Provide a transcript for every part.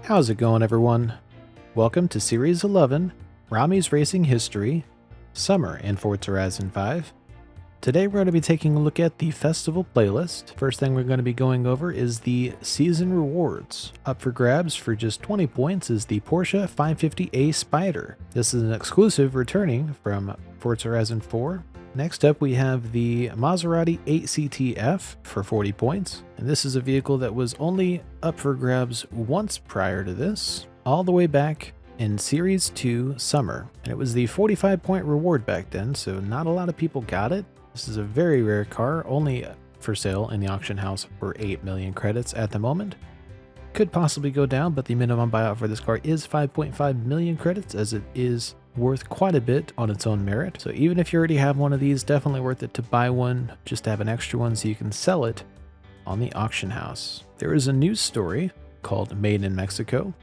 How's it going, everyone? Welcome to Series 11, Rami's Racing History, Summer in Forza Horizon 5. Today we're going to be taking a look at the festival playlist. First thing we're going to be going over is the season rewards. Up for grabs for just 20 points is the Porsche 550A Spider. This is an exclusive returning from Forza Horizon 4. Next up we have the Maserati 8CTF for 40 points. And this is a vehicle that was only up for grabs once prior to this, all the way back in Series 2 Summer. And it was the 45-point reward back then, so not a lot of people got it. This is a very rare car, only for sale in the auction house for 8 million credits at the moment. Could possibly go down, but the minimum buyout for this car is 5.5 million credits, as it is worth quite a bit on its own merit. So even if you already have one of these, definitely worth it to buy one, just to have an extra one so you can sell it on the auction house. There is a news story called Made in Mexico.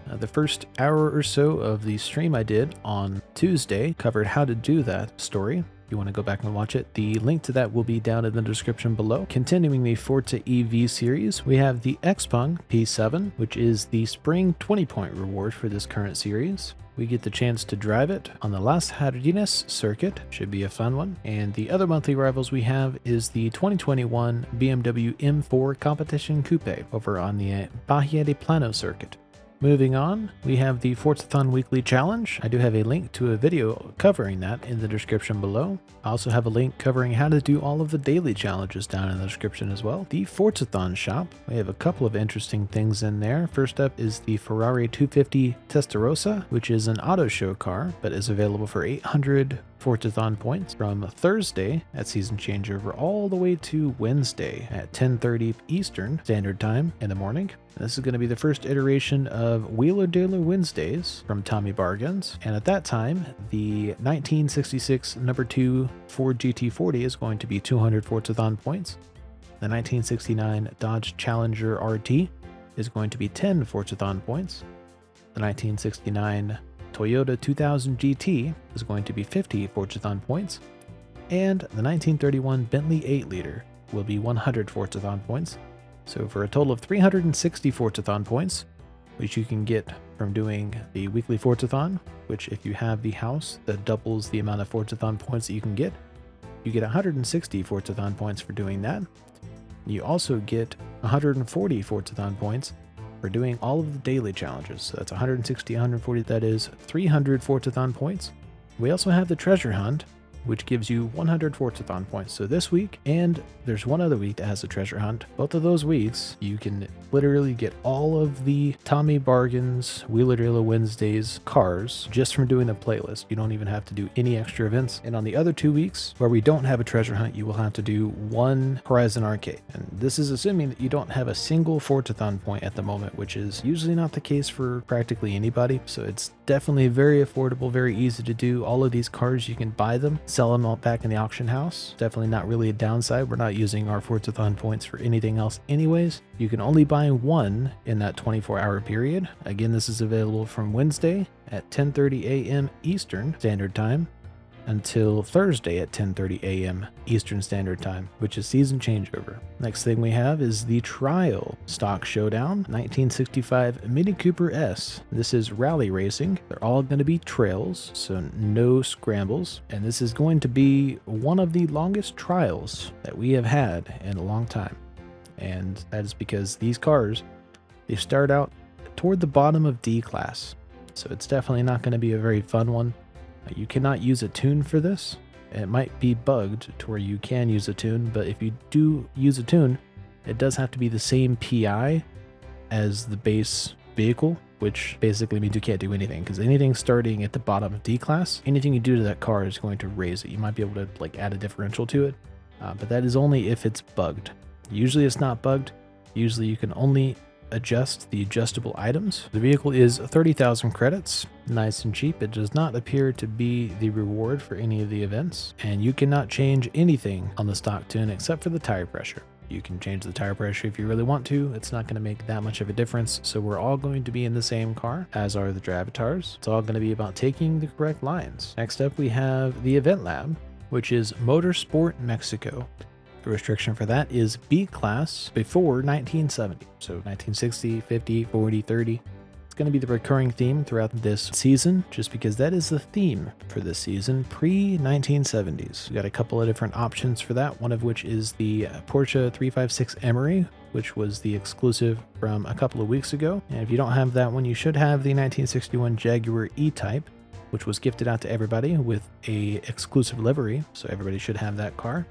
The first hour or so of the stream I did on Tuesday covered how to do that story. If you want to go back and watch it, the link to that will be down in the description below. Continuing the Forza EV series, we have the Xpeng P7, which is the spring 20-point reward for this current series. We get the chance to drive it on the Las Jardines circuit, should be a fun one. And the other monthly rivals we have is the 2021 BMW M4 Competition Coupe over on the Bahia de Plano circuit. Moving on, we have the Forzathon Weekly Challenge. I do have a link to a video covering that in the description below. I also have a link covering how to do all of the daily challenges down in the description as well. The Forzathon Shop, we have a couple of interesting things in there. First up is the Ferrari 250 Testarossa, which is an auto show car, but is available for 800 Forzathon points from Thursday at season changeover all the way to Wednesday at 10:30 Eastern Standard Time in the morning. This is going to be the first iteration of Wheeler Dealer Wednesdays from Tommy Bargains, and at that time the 1966 number 2 Ford GT40 is going to be 200 Forzathon points. The 1969 Dodge Challenger RT is going to be 10 Forzathon points. The 1969 Toyota 2000 GT is going to be 50 Forzathon points, and the 1931 Bentley 8-liter will be 100 Forzathon points. So for a total of 360 Forzathon points, which you can get from doing the weekly Forzathon, which if you have the house, that doubles the amount of Forzathon points that you can get. You get 160 Forzathon points for doing that. You also get 140 Forzathon points for doing all of the daily challenges. So that's 160, 140, that is 300 Forzathon points. We also have the treasure hunt, which gives you 100 Forzathon points. So this week, and there's one other week that has a treasure hunt. Both of those weeks, you can literally get all of the Tommy Bargains Wheeler Dealer Wednesdays cars just from doing the playlist. You don't even have to do any extra events. And on the other 2 weeks, where we don't have a treasure hunt, you will have to do one Horizon Arcade. And this is assuming that you don't have a single Forzathon point at the moment, which is usually not the case for practically anybody. So it's definitely very affordable, very easy to do. All of these cars, you can buy them, sell them all back in the auction house. Definitely not really a downside. We're not using our Forzathon points for anything else anyways. You can only buy one in that 24-hour period. Again, this is available from Wednesday at 10:30 a.m. Eastern Standard Time until Thursday at 10:30 a.m. Eastern Standard Time, which is season changeover. Next thing we have is the Trial Stock Showdown 1965 Mini Cooper S. This is rally racing. They're all going to be trails, so no scrambles. And this is going to be one of the longest trials that we have had in a long time. And that is because these cars, they start out toward the bottom of D class. So it's definitely not going to be a very fun one. You cannot use a tune for this. It might be bugged to where you can use a tune, but if you do use a tune, it does have to be the same PI as the base vehicle, which basically means you can't do anything, because anything starting at the bottom of D class, anything you do to that car is going to raise it. You might be able to add a differential to it, but that is only if it's bugged. Usually it's not bugged. Usually you can only adjust the adjustable items. The vehicle is 30,000 credits, nice and cheap. It does not appear to be the reward for any of the events, and you cannot change anything on the stock tune except for the tire pressure. You can change the tire pressure if you really want to. It's not going to make that much of a difference. So we're all going to be in the same car, as are the Dravatars. It's all going to be about taking the correct lines. Next up, we have the Eventlab, which is Motorsport Mexico. The restriction for that is B class before 1970. So 1960, 50, 40, 30. going to be the recurring theme throughout this season, just because that is the theme for this season, pre-1970s. We got a couple of different options for that, one of which is the Porsche 356 Emery, which was the exclusive from a couple of weeks ago. And if you don't have that one, you should have the 1961 Jaguar E-Type, which was gifted out to everybody with a exclusive livery, so everybody should have that car.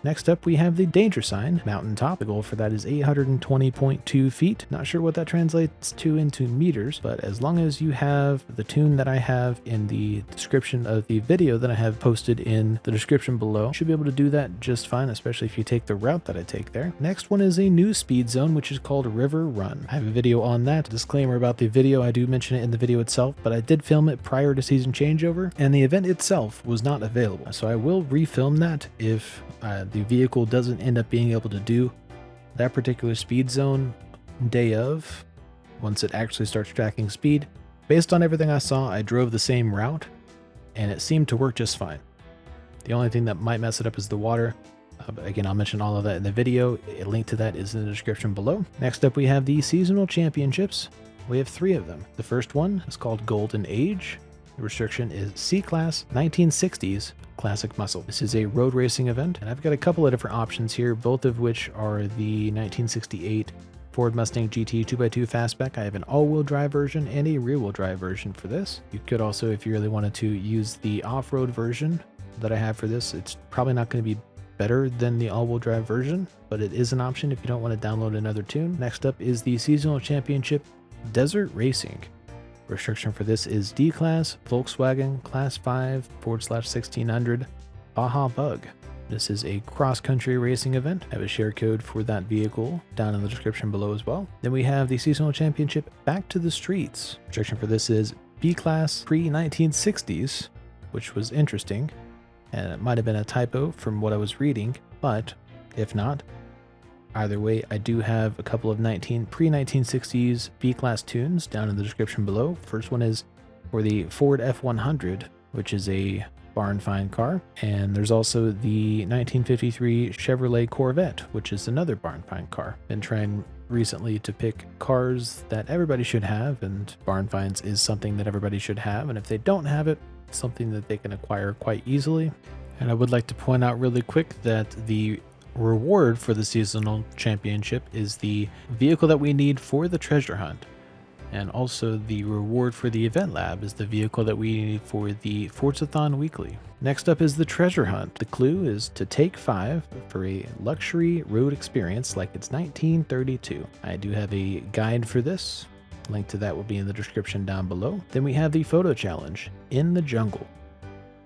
Next up, we have the danger sign mountaintop. The goal for that is 820.2 feet. Not sure what that translates to into meters, but as long as you have the tune that I have in the description of the video that I have posted in the description below, you should be able to do that just fine, especially if you take the route that I take there. Next one is a new speed zone, which is called River Run. I have a video on that. Disclaimer about the video, I do mention it in the video itself, but I did film it prior to season changeover, and the event itself was not available. So I will refilm that if the vehicle doesn't end up being able to do that particular speed zone day of, once it actually starts tracking speed. Based on everything I saw, I drove the same route and it seemed to work just fine. The only thing that might mess it up is the water. But again, I'll mention all of that in the video. A link to that is in the description below. Next up, we have the seasonal championships. We have 3 of them. The first one is called Golden Age. The restriction is C-Class 1960s Classic Muscle. This is a road racing event, and I've got a couple of different options here, both of which are the 1968 Ford Mustang GT 2x2 Fastback. I have an all-wheel drive version and a rear-wheel drive version for this. You could also, if you really wanted to, use the off-road version that I have for this. It's probably not going to be better than the all-wheel drive version, but it is an option if you don't want to download another tune. Next up is the seasonal championship Desert Racing. Restriction for this is D-Class, Volkswagen, Class 5, /1600, Baja Bug. This is a cross-country racing event. I have a share code for that vehicle down in the description below as well. Then we have the seasonal championship Back to the Streets. Restriction for this is B-Class pre-1960s, which was interesting, and it might have been a typo from what I was reading, but if not, either way, I do have a couple of pre-1960s B-Class tunes down in the description below. First one is for the Ford F100, which is a barn find car. And there's also the 1953 Chevrolet Corvette, which is another barn find car. Been trying recently to pick cars that everybody should have, and barn finds is something that everybody should have. And if they don't have it, it's something that they can acquire quite easily. And I would like to point out really quick that the reward for the seasonal championship is the vehicle that we need for the treasure hunt, and also the reward for the Eventlab is the vehicle that we need for the Forzathon Weekly. Next up is the treasure hunt. The clue is to take 5 for a luxury road experience like it's 1932. I do have a guide for this. Link to that will be in the description down below. Then we have the photo challenge, In the Jungle.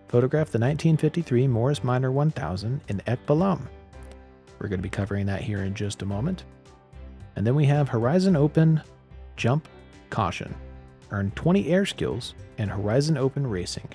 Photograph the 1953 Morris Minor 1000 in Ekbalam. We're going to be covering that here in just a moment. And then we have Horizon Open Jump Caution. Earn 20 air skills in Horizon Open Racing.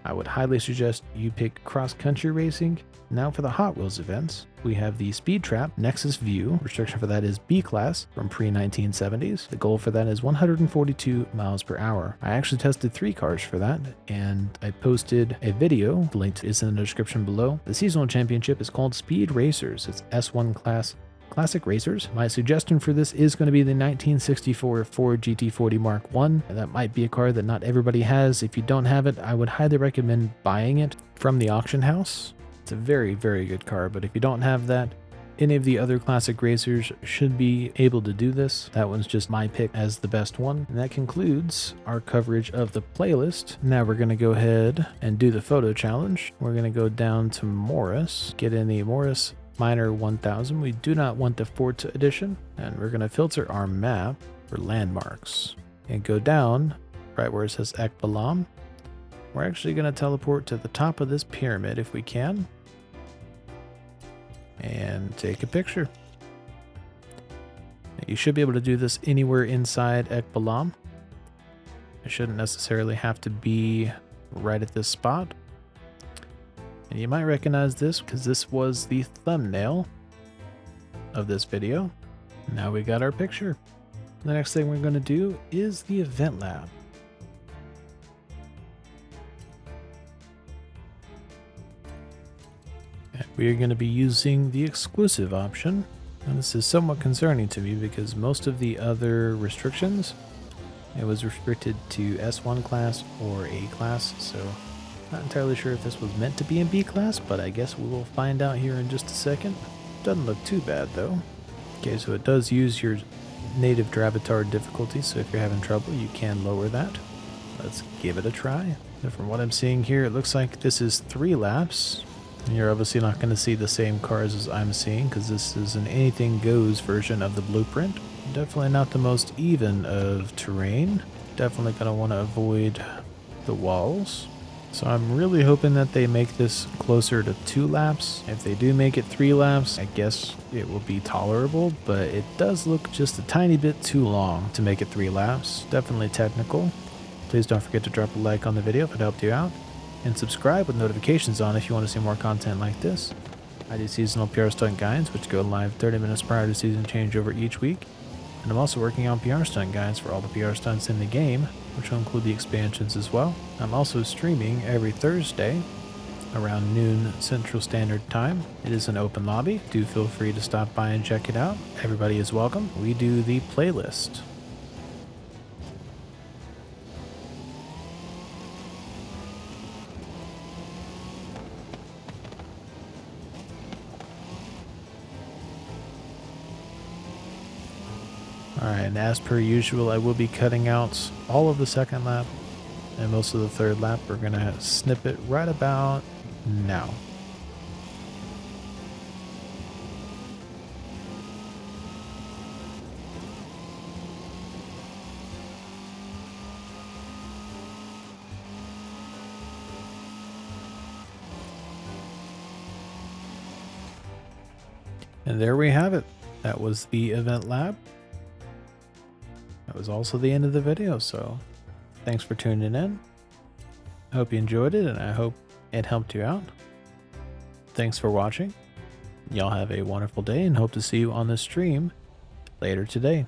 I would highly suggest you pick cross-country racing. Now for the Hot Wheels events, we have the Speed Trap Nexus View. Restriction for that is B-Class from pre-1970s. The goal for that is 142 miles per hour. I actually tested 3 cars for that, and I posted a video. The link is in the description below. The seasonal championship is called Speed Racers. It's S1 class classic racers. My suggestion for this is going to be the 1964 Ford GT40 Mark I, and that might be a car that not everybody has. If you don't have it, I would highly recommend buying it from the auction house. It's a very, very good car, but if you don't have that, any of the other classic racers should be able to do this. That one's just my pick as the best one. And that concludes our coverage of the playlist. Now we're going to go ahead and do the photo challenge. We're going to go down to Morris, get in the Morris Minor 1000. We do not want the Forza edition, and we're going to filter our map for landmarks and go down right where it says Ekbalam. We're actually going to teleport to the top of this pyramid if we can and take a picture. You should be able to do this anywhere inside Ekbalam. It shouldn't necessarily have to be right at this spot. And you might recognize this because this was the thumbnail of this video. Now we got our picture. The next thing we're going to do is the Eventlab. And we are going to be using the exclusive option. And this is somewhat concerning to me because most of the other restrictions It was restricted to S1 class or A class, so not entirely sure if this was meant to be in B class, but I guess we will find out here in just a second. Doesn't look too bad though. Okay, so it does use your native Gravatar difficulty, so if you're having trouble, you can lower that. Let's give it a try. So from what I'm seeing here, it looks like this is 3 laps. And you're obviously not going to see the same cars as I'm seeing, because this is an anything goes version of the blueprint. Definitely not the most even of terrain. Definitely going to want to avoid the walls. So I'm really hoping that they make this closer to 2 laps. If they do make it 3 laps, I guess it will be tolerable, but it does look just a tiny bit too long to make it 3 laps. Definitely technical. Please don't forget to drop a like on the video if it helped you out, and subscribe with notifications on if you want to see more content like this. I do seasonal PR stunt guides, which go live 30 minutes prior to season changeover each week. And I'm also working on PR stunt guides for all the PR stunts in the game, which will include the expansions as well. I'm also streaming every Thursday around noon Central Standard Time. It is an open lobby. Do feel free to stop by and check it out. Everybody is welcome. We do the playlist. Alright, and as per usual, I will be cutting out all of the second lap and most of the third lap. We're going to snip it right about now. And there we have it. That was the Eventlab. That was also the end of the video, so thanks for tuning in. I hope you enjoyed it, and I hope it helped you out. Thanks for watching. Y'all have a wonderful day, and hope to see you on the stream later today.